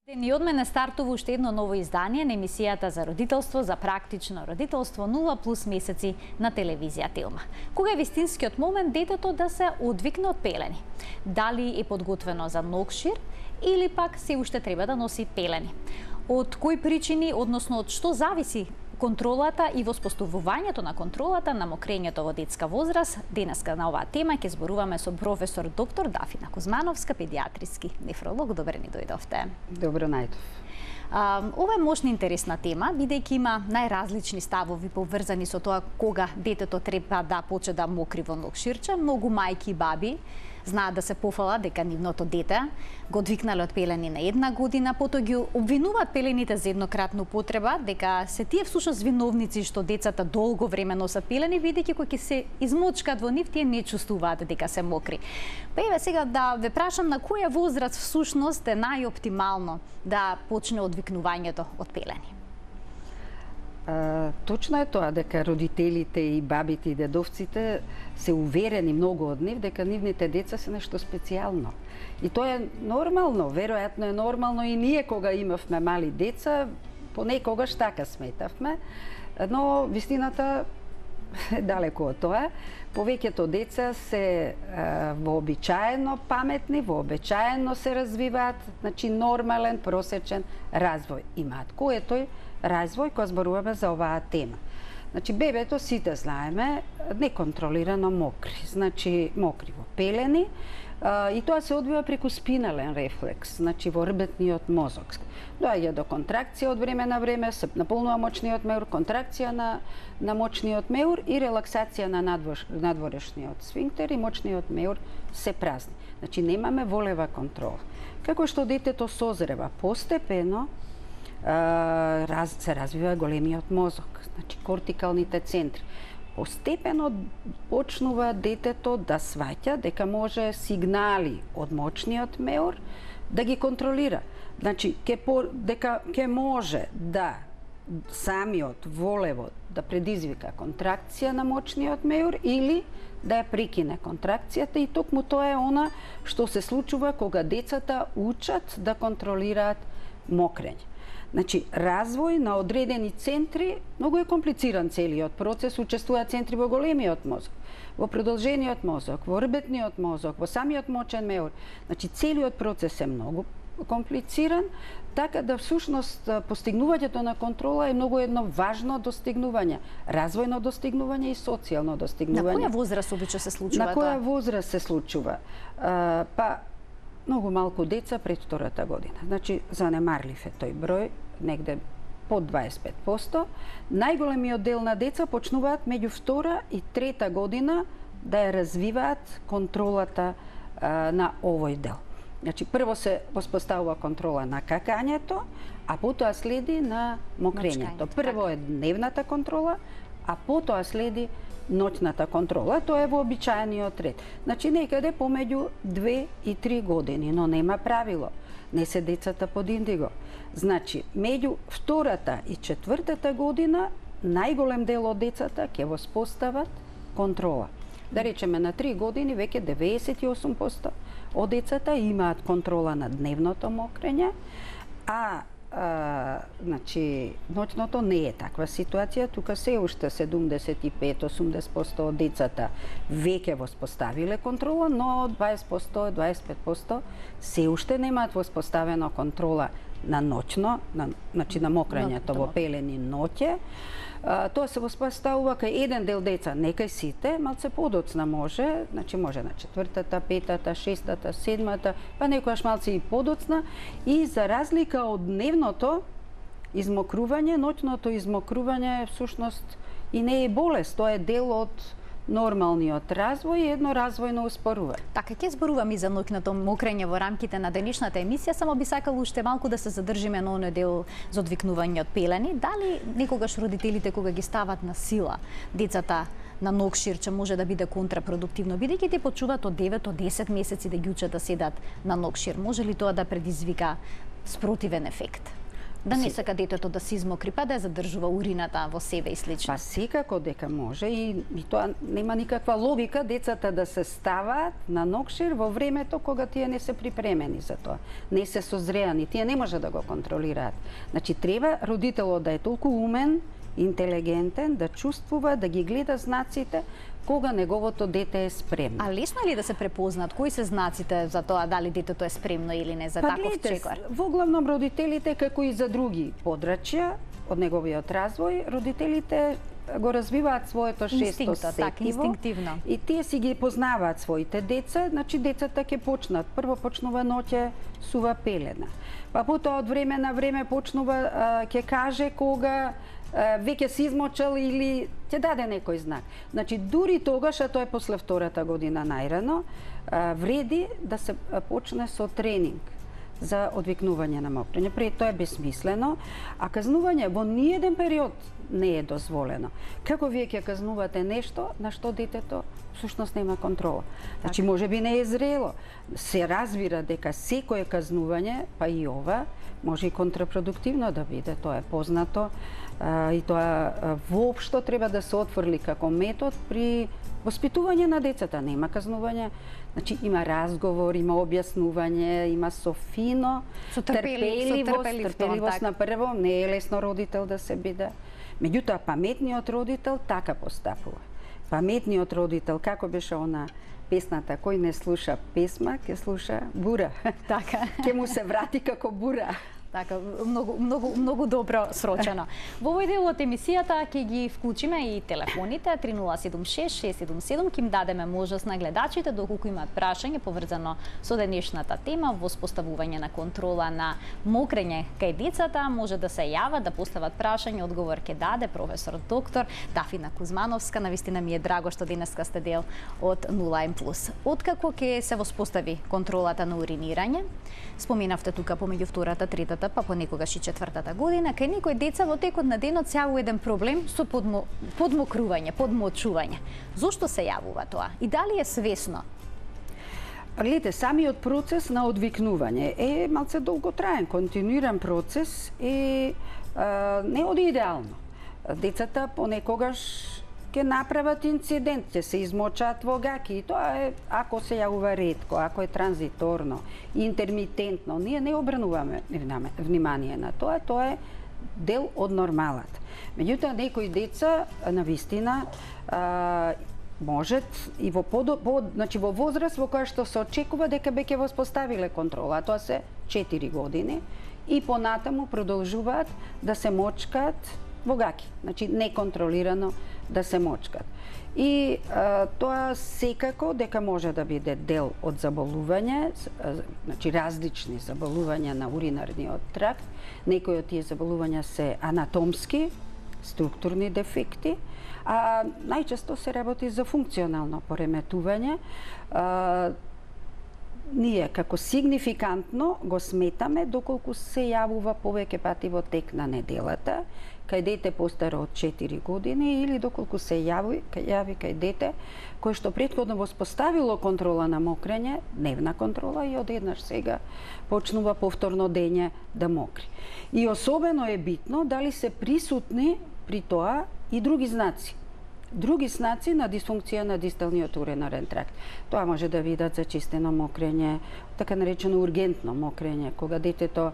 И од мене стартува уште едно ново издание на емисијата за родителство, за практично родителство 0+ месеци на телевизија Телма. Кога е вистинскиот момент детето да се одвикне од пелени? Дали е подготвено за нокшир или пак се уште треба да носи пелени? Од кои причини, односно од што зависи контролата и воспоставувањето на контролата на мокрењето во детска возраст? Денеска на оваа тема ќе зборуваме со професор доктор Дафина Кузмановска, педиатриски нефролог. Добре ни дојдовте. Добро најдов. Ова е можна интересна тема, бидејќи има најразлични ставови поврзани со тоа кога детето треба да почне да мокри во нокширче. Многу мајки и баби знаат да се пофалат дека нивното дете го одвикнале од пелени на 1 година, потоа ги обвинуваат пелените за еднократна употреба, дека се тие всушност виновници што децата долго време носат пелени, бидејќи кога ќе се измочкат во нив, тие не чувствуваат дека се мокри. Па еве сега да ве прашам на која возраст всушност е најоптимално да почне одвикнувањето од пелени? Точно е тоа дека родителите и бабите и дедовците се уверени многу од нив дека нивните деца се нешто специјално. И тоа е нормално, веројатно е нормално и ние кога имавме мали деца, понекогаш така сметавме, но вистината е далеку од тоа. Повеќето деца се вообичаено паметни, вообичаено се развиваат, значи нормален, просечен развој имаат. Кој е тој развој кога зборуваме за оваа тема? Значи бебето, сите знаеме, неконтролирано мокри, значи мокри во пелени, и тоа се одвива преку спинален рефлекс, значи во рбетниот мозок. Доаѓа до контракција од време на време, се наполнува мочниот меур, контракција на мочниот меур и релаксација на надворешниот сфинктер и мочниот меур се празни. Значи немаме волева контрола. Како што детето созрева постепено, се развива големиот мозок, значи кортикалните центри. Постепено почнува детето да сваќа дека може сигнали од мочниот меур да ги контролира. Значи, дека ќе може да самиот волево да предизвика контракција на мочниот меур или да ја прекине контракцијата, и токму тоа е она што се случува кога децата учат да контролираат мокрење. Значи, развој на одредени центри, многу е комплициран целиот процес, учествуваат центри во големиот мозок, во продолжениот мозок, во рбетниот мозок, во самиот мочен меур. Значи, целиот процес е многу комплициран, така да всушност постигнувањето на контрола е многу едно важно достигнување, развојно достигнување и социјално достигнување. На која возраст обично се случува тоа? На која возраст се случува? Па, многу малку деца пред втората година. Значи, занемарлив е тој број, негде под 25%. Најголемиот дел на деца почнуваат меѓу втора и трета година да ја развиваат контролата на овој дел. Значи, прво се воспоставува контрола на какањето, а потоа следи на мокрењето. Прво е дневната контрола, а потоа следи ноќната контрола. Тоа е вообичаениот ред. Значи, некаде помеѓу 2 и 3 години, но нема правило. Не се децата под индиго. Значи, меѓу втората и четвртата година, најголем дел од децата ќе воспостават контрола. Да речеме, на 3 години веќе 98% од децата имаат контрола на дневното мокрење, значи, ноќното не е таква ситуација, тука се уште 75-80% од децата веќе воспоставиле контрола, но 20-25% се уште немаат воспоставено контрола на ноќно, значи на мокрењето во пелени ноќе. Тоа се воспоставува кај еден дел деца, не кај сите, малце подоцна може, значи може на 4-та, 5-та, 6-та, 7-та, па некојаш малце и подоцна, и за разлика од дневното измокрување, ноќното измокрување е всушност и не е болест, тоа е дел од нормалниот развој и едно развојно успорување. Така, ќе зборувам и за ноќното мокрење во рамките на денешната емисија, само би сакала уште малку да се задржиме на оној дел за одвикнување од пелени. Дали некогаш родителите кога ги стават на сила децата на нокширче може да биде контрапродуктивно, бидејќи те почуваат од 9 до 10 месеци да ги учат да седат на нокшир? Може ли тоа да предизвика спротивен ефект? Да не сака детето да се измокри, па да ја задржува урината во себе и слично. Па секако дека може и тоа нема никаква логика децата да се ставаат на нокшир во времето кога тие не се припремени за тоа. Не се созреани, тие не може да го контролираат. Значи треба родителот да е толку умен, интелигентен, да чувствува, да ги гледа знаците кога неговото дете е спремно. А лесно е ли да се препознат? Кои се знаците за тоа дали детето е спремно или не за таков чекор? Во главном родителите, како и за други подрачја од неговиот развој, родителите го развиваат своето шесто сетиво. Инстинктивно. И тие си ги познаваат своите деца, значи децата ќе почнат. Прво почнува ноќе сува пелена. Па потоа од време на време почнува ќе каже кога веќе се измочал или ќе даде некој знак. Значи, дури тогаш, а тоа е после втората година најрано, вреди да се почне со тренинг за одвикнување на мокрење. Пред тоа е безсмислено, а казнување во ниеден период не е дозволено. Како вие ќе казнувате нешто на што детето всушност нема контрола? Значи, може би не е зрело. Се разбира дека секое казнување, па и ова, може и контрапродуктивно да биде, тоа е познато. И тоа воопшто треба да се отфрли како метод при воспитување на децата. Нема казнување, значи има разговор, има објаснување, има софино, трпеливост на прво, не е лесно родител да се биде. Меѓутоа, паметниот родител така постапува. Паметниот родител, како беше она песната, кој не слуша песма, ќе слуша бура. Така. Ќе му се врати како бура. Така, многу добро срочено. Во овој дел од емисијата ќе ги вклучиме и телефоните 3076-677, ќе им дадеме можност на гледачите доколку имаат прашање поврзано со денешната тема во споставување на контрола на мокрење кај децата, може да се јават, да постават прашање, одговор ќе даде професор доктор Дафина Кузмановска. Навистина ми е драго што денеска сте дел од 0М+. Откако ќе се воспостави контролата на уринирање, споменавте тука помеѓу втората, третата, па понекогаш и четвртата година, кај некои деца во текот на денот се јавува еден проблем со подмокрување, подмочување. Зошто се јавува тоа? И дали е свесно? Гледате, самиот процес на одвикнување е малце долготраен, континуиран процес и не оди идеално. Децата понекогаш ќе направат инцидент, ќе се измочаат во гаки и тоа е ако се јавува ретко, ако е транзиторно, интермитентно, ние не обрнуваме внимание на тоа, тоа е дел од нормалата. Меѓутоа, некои деца навистина можат и во значи во возраст во која што се очекува дека ќе воспоставиле контрола, тоа се 4 години и понатаму продолжуваат да се мочкаат во гаки, значи неконтролирано да се мочкат. И тоа секако дека може да биде дел од заболување, значи различни заболувања на уринарниот тракт. Некои од тие заболувања се анатомски, структурни дефекти, а најчесто се работи за функционално пореметување. Ние како сигнификантно го сметаме доколку се јавува повеќе пати во тек на неделата, кај дете постаро од 4 години или доколку се јави кај дете кој што претходно воспоставило контрола на мокрење, дневна контрола и одеднаш сега почнува повторно дење да мокри. И особено е битно дали се присутни при тоа и други знаци. Други знаци на дисфункција на дисталниот уринарен тракт. Тоа може да видат зачистено мокрење, така наречено ургентно мокрење, кога детето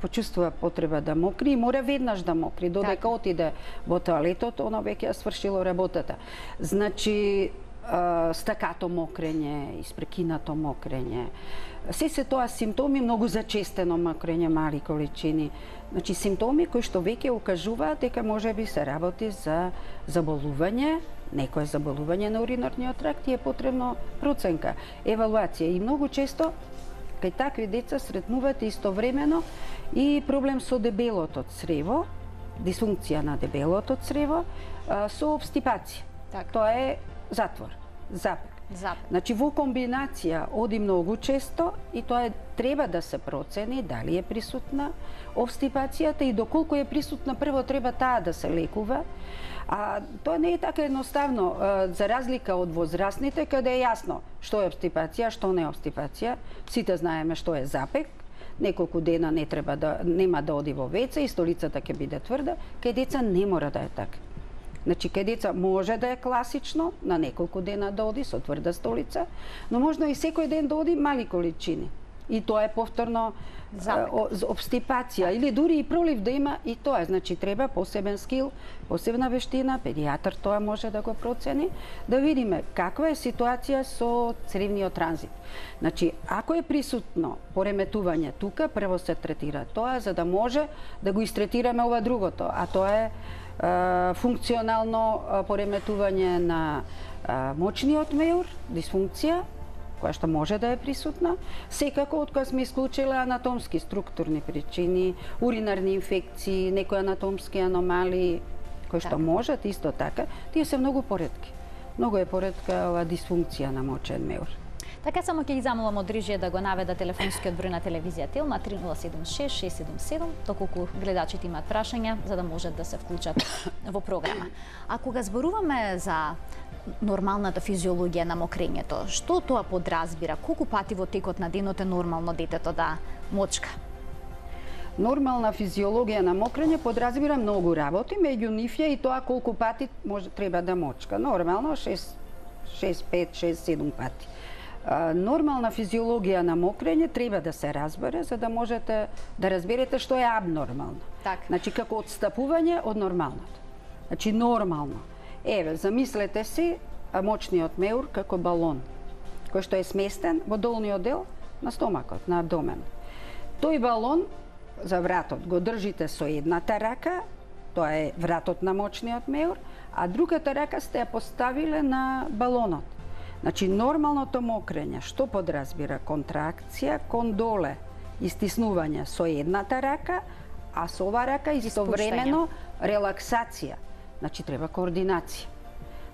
почувствува потреба да мокри и мора веднаш да мокри, додека отиде во тоалетот, оно веќе свршило работата. Значи, стакато мокрење, испрекинато мокрење. Се тоа симптоми многу зачестено мокрење, мали количини. Значи, симптоми кои што веќе укажуваат дека може би се работи за заболување, некое заболување на уринарниот тракт и е потребно проценка, евалуација. И многу често кај такви деца сретнувате истовремено и проблем со дебелото црево, дисфункција на дебелото црево, со обстипација. Тоа е затвор, запек. Значи, во комбинација оди многу често и тоа треба да се процени дали е присутна обстипацијата и доколку е присутна, прво треба таа да се лекува. А тоа не е така едноставно, за разлика од возрастните, каде е јасно што е обстипација, што не е обстипација. Сите знаеме што е запек, неколку дена нема да оди во WC и столицата ќе биде тврда, кај деца не мора да е така. Значи, кај деца може да е класично, на неколку дена да оди со тврда столица, но можно и секој ден да оди мали количини. И тоа е повторно обстипација, или дури и пролив да има, и тоа. Значи, треба посебен скил, посебна вештина, педијатар тоа може да го процени, да видиме каква е ситуација со цревниот транзит. Значи, ако е присутно пореметување тука, прво се третира тоа, за да може да го истретираме ова другото, а тоа е функционално пореметување на мочниот меур, дисфункција, која што може да е присутна, секако од која сме исклучиле анатомски структурни причини, уринарни инфекции, некои анатомски аномалии, кои што можат исто така, тие се многу поретки. Многу е поретка ова дисфункција на мочен меур. Така само ќе ги замолам од режија да го наведа телефонскиот број на телевизија Телма 3076-677, доколку гледачите имаат прашања за да можат да се вклучат во програма. А кога зборуваме за нормалната физиологија на мокрењето, што тоа подразбира? Колку пати во текот на денот е нормално детето да мочка? Нормална физиологија на мокрење подразбира многу работи, меѓу нив е и тоа колку пати треба да мочка. Нормално 6, 5, 6, 7 пати. Нормална физиологија на мокрење треба да се разбере за да можете да разберете што е абнормално. Так. Значи, како отстапување од нормалното. Значи, нормално. Еве, замислете си мочниот меур како балон, кој што е сместен во долниот дел на стомакот, на абдомен. Тој балон за вратот го држите со едната рака, тоа е вратот на мочниот меур, а другата рака сте ја поставиле на балонот. Значи, нормалното мокрење, што подразбира? Контракција кон доле, истиснување со едната рака, а со ова рака истовремено релаксација. Значи, треба координација.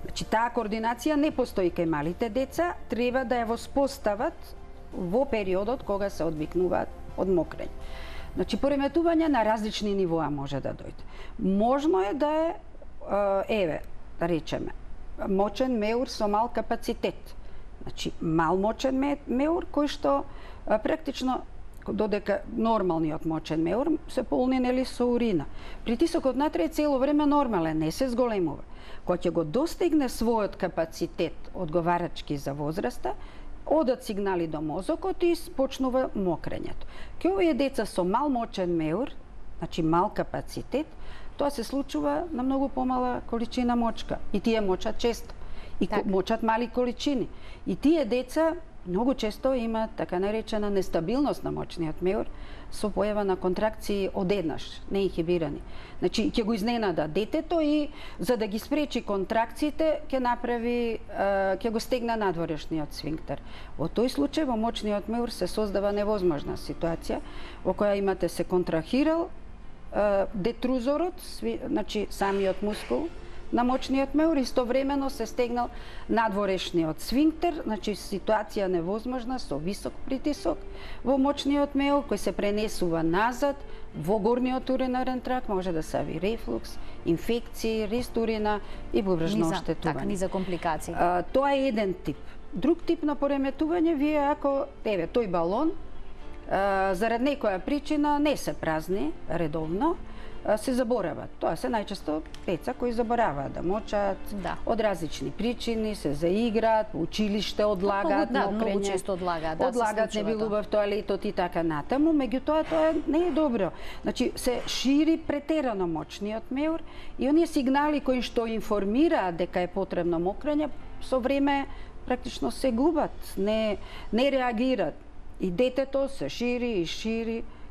Значи, таа координација не постои кај малите деца, треба да ја воспостават во периодот кога се одвикнуваат од мокрење. Значи, пореметување на различни нивоа може да дојде. Можно е да е, еве, да речеме, мочен меур со мал капацитет. Значи, мал мочен меур кој што практично додека нормалниот мочен меур се полни нели со урина. Притисокот натре е цело време нормален, не се зголемува. Кога ќе го достигне својот капацитет одговарачки за возраста, одат сигнали до мозокот и почнува мокрењето. Ке овие деца со мал мочен меур, значи мал капацитет, тоа се случува на многу помала количина мочка. И тие мочат често. И мочат мали количини. И тие деца многу често имаат така наречена нестабилност на мочниот меур со појава на контракции одеднаш, неинхибирани. Значи, ќе го изненада детето и за да ги спречи контракциите, ќе го стегна надворешниот сфинктер. Во тој случај во мочниот меур се создава невозможна ситуација во која имате се контрахирал детрузорот, значи самиот мускул на мочниот меур, истовремено се стегнал надворешниот сфинктер, значи ситуација невозможна со висок притисок во мочниот меур кој се пренесува назад во горниот уринарен трак, може да се яви рефлукс, инфекции, рест урина и бубрежно оштетување. Така, низа компликации. Тоа е еден тип. Друг тип на пореметување, вие ако еве тој балон зарад некоја причина не се празни редовно, се заборават. Тоа се најчесто деца кои забораваат да мочат, од различни причини, се заиграат, во училиште одлагаат мокрење. Многу често одлагаат, одлагаат, не билува в тоалетот и така натаму, меѓутоа тоа не е добро. Значи, се шири претерано мочниот меур и оние сигнали кои што информираат дека е потребно мокрење, со време практично се губат, не реагираат. И детето се шири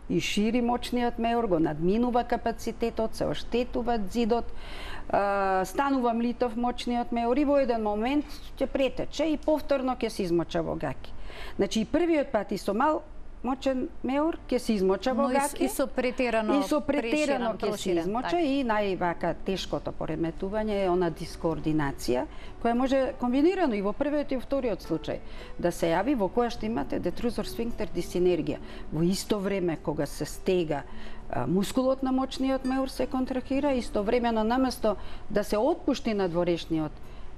и шири мочниот меур, го надминува капацитетот, се оштетува зидот, станува млитов мочниот меур и во еден момент ќе претече и повторно ќе се измоча во гаки. Значи и првиот пат и со мал мочен меур ќе се измоча во гаки. И со претерано ќе се измоча и највака тешкото пореметување е она дискоординација, која може комбинирано и во првиот и во вториот случај да се јави, во која што имате детрузор сфинктер дисинергија. Во исто време кога се стега мускулот на мочниот меур се контрахира, истовремено наместо да се отпушти надворешниот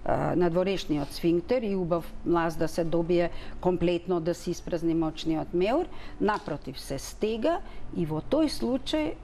надворешниот сфинктер и убав млаз да се добие комплетно да се испразни мочниот меур, напротив се стега и во тој случај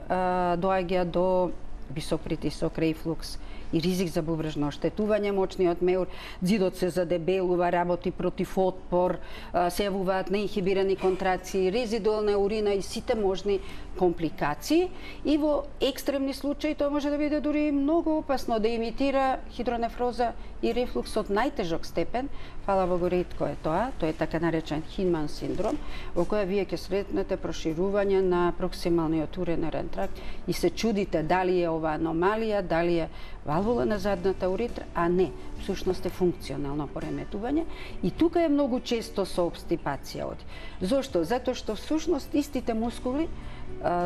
доаѓа до висок притисок, рефлукс и ризик за бубрежно оштетување, мочниот меур, ѕидот се задебелува, работи против отпор, се јавуваат неинхибирани контракции, резидуална урина и сите можни компликации. И во екстремни случаи тоа може да биде дури многу опасно, да имитира хидронефроза и рефлукс од најтежок степен. Фала Богу, ретко е тоа. Тоа е така наречен Хинман синдром, во која вие ќе сретнете проширување на проксималниот уринарен тракт и се чудите дали е ова аномалија, дали е валвула на задната уретра, а не, всушност е функционално пореметување. И тука е многу често со обстипација. Зошто? Затоа што всушност истите мускули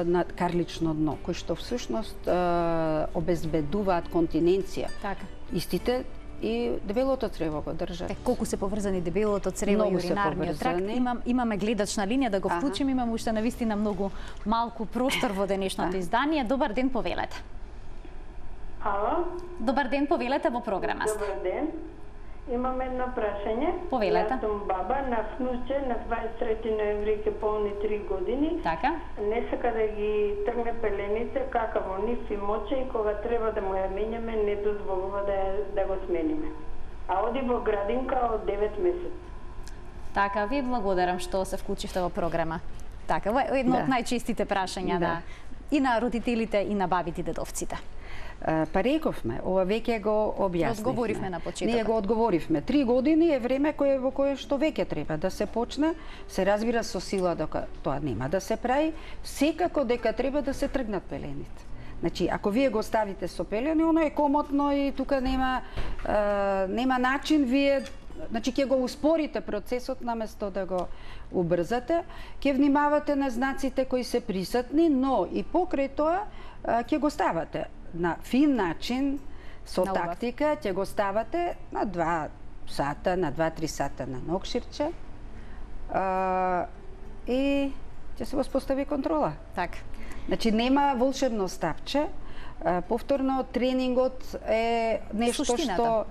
на карлично дно, кои што всушност обезбедуваат континенција. Така. Истите и дебелото црево го држат. Колку се поврзани дебелото црево и уринарниот тракт. Имаме гледач на линија, да го вклучим, имаме уште навистина многу малку простор во денешното издание. Добар ден, повелете. Ало? Добар ден, повелете во програма. Добар ден. Имам едно прашање. Повелете. Јас сум баба на внуче, на 23 ноември ќе полни 3 години. Така. Не сака да ги тргне пелените, какаво нив и моче, и кога треба да му ја менјаме, не дозволува да го смениме. А оди во градинка од 9 месеци. Така, ви благодарам што се вклучивте во програма. Така, едно од најчестите прашања и на родителите и на бабите и дедовците. Па рековме, ова веќе го објаснивме. Одговоривме на почетокот. Ние го одговоривме. 3 години е време во кое што веќе треба да се почне. Се разбира со сила дека тоа нема да се прави, секако дека треба да се тргнат пелените. Значи, ако вие го ставите со пелени, оно е комотно и тука нема начин вие, значи ќе го успорите процесот наместо да го убрзате, ќе внимавате на знаците кои се присутни, но и покрај тоа ќе го ставате на фин начин, со тактика, ќе го ставате на 2 сата, на 2-3 сата на нокширче и ќе се воспостави контрола. Така. Значи, нема волшебно стапче. Повторно, тренингот е нешто што...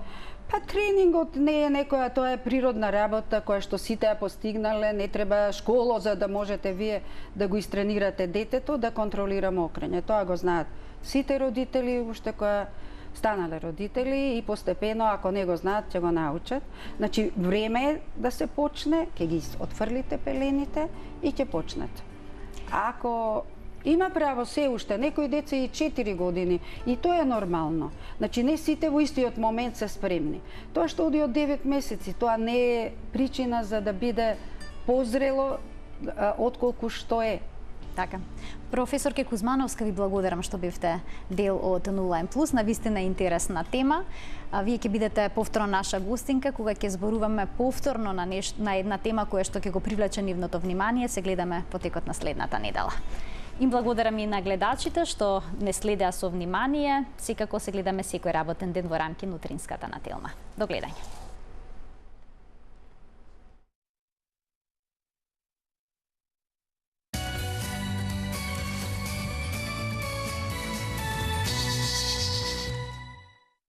Па тренингот не е некоја, тоа е природна работа која што сите ја постигнале, не треба школа за да можете вие да го истренирате детето да контролира мокрење. Тоа го знаат сите родители, уште која станале родители, и постепено, ако не го знаат, ќе го научат. Значи, време е да се почне, ќе ги отфрлите пелените и ќе почнете. Ако има право се уште, некои деца и 4 години, и тоа е нормално. Значи, не сите во истиот момент се спремни. Тоа што оди од 9 месеци, тоа не е причина за да биде позрело отколку што е. Така. Професорке Кузмановска, ви благодарам што бевте дел од 0N+, навистина интересна тема. Вие ќе бидете повторно наша гостинка, кога ќе зборуваме повторно на една тема која што ќе го привлече нивното внимание. Се гледаме по текот на следната недела. Им благодарам и на гледачите што не следеа со внимание. Секако се гледаме секој работен ден во рамки на утринската на Телма. До гледање.